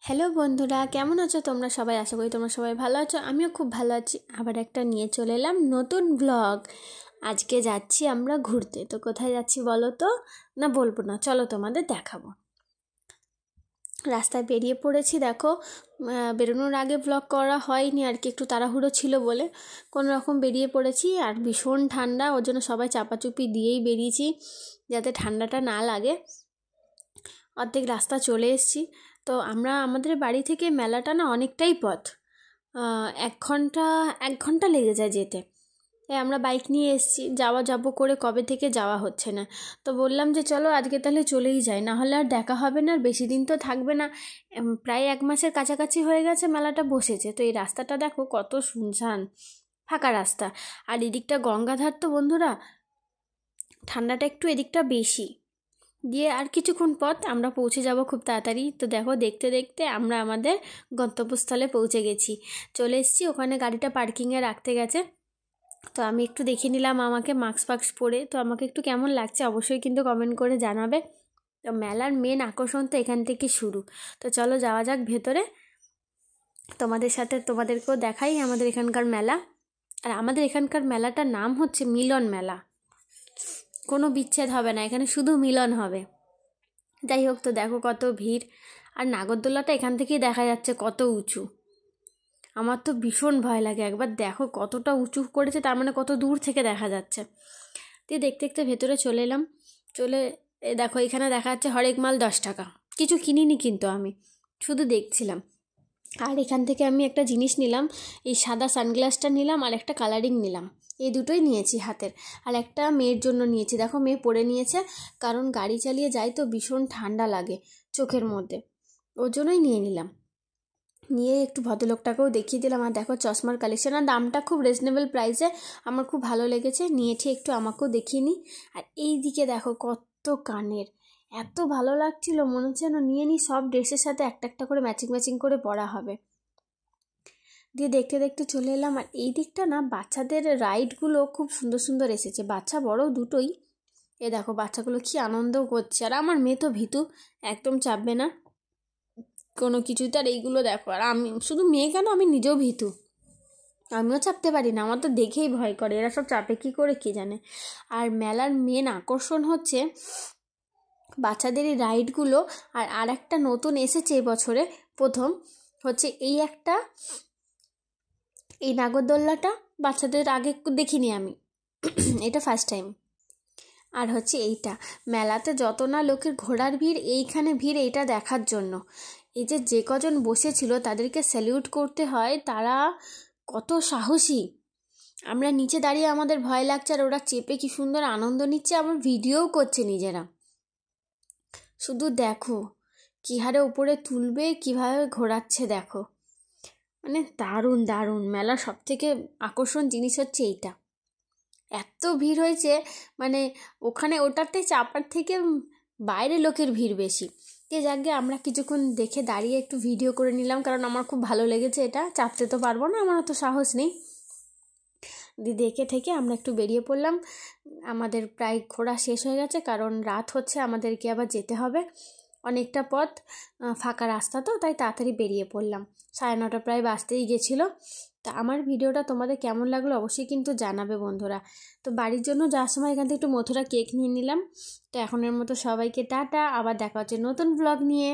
Hello বন্ধুরা, কেমন আছো তোমরা সবাই? আশা করি তোমরা সবাই ভালো আছো। আমিও খুব ভালো আছি। আবার একটা নিয়ে চলে এলাম নতুন ব্লগ। আজকে যাচ্ছি আমরা ঘুরতে। তো কোথায় যাচ্ছি বলো তো? না বলবো না, চলো তোমাদের দেখাবো। রাস্তায় বেরিয়ে পড়েছি, দেখো। বেরোনোর আগে ব্লগ করা হয়নি আর কি, একটু তাড়াহুড়ো ছিল বলে কোনো রকম বেরিয়ে পড়েছি। আর ভীষণ ঠান্ডা, ওর জন্য সবাই চাপাচুপি দিয়েই বেরিয়েছি যাতে ঠান্ডাটা না লাগে। অর্ধেক রাস্তা চলে এসেছি। তো আমাদের বাড়ি থেকে মেলাটা না অনেকটাই পথ, 1 ঘন্টা লেগে যায় যেতে। আমরা বাইক নিয়ে এসেছি, যাবো করে কবে থেকে যাওয়া হচ্ছে না। তো বললাম যে চলো আজকে তাহলে চলেই যাই, না হলে আর দেখা হবে না, আর বেশি দিন তো থাকবে না। প্রায় 1 মাসের কাছাকাছি হয়ে গেছে মেলাটা বসেছে। তো এই রাস্তাটা দেখো কত শুনশান, ফাঁকা রাস্তা। আর এদিকটা গঙ্গাধার তো বন্ধুরা, ঠান্ডাটা একটু এদিকটা বেশি। দিয়ে আর কিছুক্ষণ পথ আমরা পৌঁছে যাব খুব তাড়াতাড়ি। তো দেখো দেখতে দেখতে আমরা আমাদের গন্তব্যস্থলে পৌঁছে গেছি, চলে এসেছি। ওখানে গাড়িটা পার্কিংয়ে রাখতে গেছে। তো আমি একটু দেখে নিলাম আমাকে মাস্ক পরে। তো আমাকে একটু কেমন লাগছে অবশ্যই কিন্তু কমেন্ট করে জানাবে। তো মেলার মেন আকর্ষণ তো এখান থেকে শুরু। তো চলো যাওয়া যাক ভেতরে, তোমাদেরকেও দেখাই আমাদের এখানকার মেলা। আর আমাদের এখানকার মেলাটার নাম হচ্ছে মিলন মেলা। কোনো বিচ্ছেদ হবে না, এখানে শুধু মিলন হবে। যাই হোক, তো দেখো কত ভিড়। আর নাগরদোলাটা এখান থেকেই দেখা যাচ্ছে কত উঁচু। আমার তো ভীষণ ভয় লাগে, একবার দেখো কতটা উঁচু করেছে, তার মানে কত দূর থেকে দেখা যাচ্ছে। দিয়ে দেখতে দেখতে ভেতরে চলে এলাম। দেখো এখানে দেখা যাচ্ছে হরেক মাল 10 টাকা। কিছু কিনিনি কিন্তু, আমি শুধু দেখছিলাম। আর এখান থেকে আমি একটা জিনিস নিলাম, এই সাদা সানগ্লাসটা নিলাম আর একটা কালারিং নিলাম। এই দুটোই নিয়েছি হাতের। আর একটা মেয়ের জন্য নিয়েছি, দেখো মেয়ে পরে নিয়েছে, কারণ গাড়ি চালিয়ে যাই তো ভীষণ ঠান্ডা লাগে চোখের মধ্যে, ওর জন্যই নিয়ে নিলাম। নিয়ে একটু ভদ্রলোকটাকেও দেখিয়ে দিলাম। আর দেখো চশমার কালেকশন, আর দামটা খুব রিজনেবল প্রাইসে, আমার খুব ভালো লেগেছে। নিয়েছি, একটু আমাকেও দেখিয়ে নিই। আর এই দিকে দেখো কত কানের, এত ভালো লাগছিল, মনে হচ্ছে যেন নিয়ে নিই, সব ড্রেসের সাথে একটা একটা করে ম্যাচিং করে পরা হবে। দিয়ে দেখতে দেখতে চলে এলাম। আর এই দিকটা না বাচ্চাদের রাইডগুলো খুব সুন্দর সুন্দর এসেছে, বাচ্চা বড় দুটোই। দেখো বাচ্চাগুলো কি আনন্দও করছে। আর আমার মেয়ে তো ভীতু, একদম চাপবে না কোনো কিছুতে। আর এইগুলো দেখো, আর আমি শুধু মেয়ে কেন, আমি নিজেও ভীতু, আমিও চাপতে পারি না, আমার তো দেখেই ভয় করে, এরা সব চাপে কী করে কে জানে। আর মেলার মেন আকর্ষণ হচ্ছে বাচ্চাদের এই রাইডগুলো। আর একটা নতুন এসেছে এবছরে প্রথম, হচ্ছে এই নাগরদোল্লাটা বাচ্চাদের আগে দেখিনি আমি, এটা ফার্স্ট টাইম। আর হচ্ছে এইটা, মেলাতে যত না লোকের ঘোড়ার ভিড়, এইখানে ভিড় এইটা দেখার জন্য। এই যে কজন বসেছিল তাদেরকে স্যালিউট করতে হয়, তারা কত সাহসী। আমরা নিচে দাঁড়িয়ে আমাদের ভয় লাগছে, আর ওরা চেপে কি সুন্দর আনন্দ নিচ্ছে, আমার ভিডিওও করছে নিজেরা। শুধু দেখো কী হারে উপরে তুলবে, কীভাবে ঘোরাচ্ছে দেখো। মানে দারুণ দারুণ। মেলার সবথেকে আকর্ষণ জিনিস হচ্ছে এইটা, এত ভিড় হয়েছে, মানে ওটাতে চাপার থেকে বাইরে লোকের ভিড় বেশি। যাকে আমরা কিছুক্ষণ দেখে দাঁড়িয়ে একটু ভিডিও করে নিলাম, কারণ আমার খুব ভালো লেগেছে। এটা চাপতে তো পারবো না, আমার অত সাহস নেই। দেখে থেকে আমরা একটু বেরিয়ে পড়লাম। আমাদের প্রায় ঘোরা শেষ হয়ে গেছে, কারণ রাত হচ্ছে, আমাদেরকে আবার যেতে হবে অনেকটা পথ। ফাঁকা রাস্তা তো, তাই তাড়াতাড়ি বেরিয়ে পড়লাম। 9:30 প্রায় বাজতেই গেছিলো। তা আমার ভিডিওটা তোমাদের কেমন লাগলো অবশ্যই কিন্তু জানাবে বন্ধুরা। তো বাড়ির জন্য যাওয়ার সময় এখান থেকে একটু মথুরা কেক নিয়ে নিলাম। তো এখনের মতো সবাইকে টাটা, আবার দেখা হচ্ছে নতুন ব্লগ নিয়ে।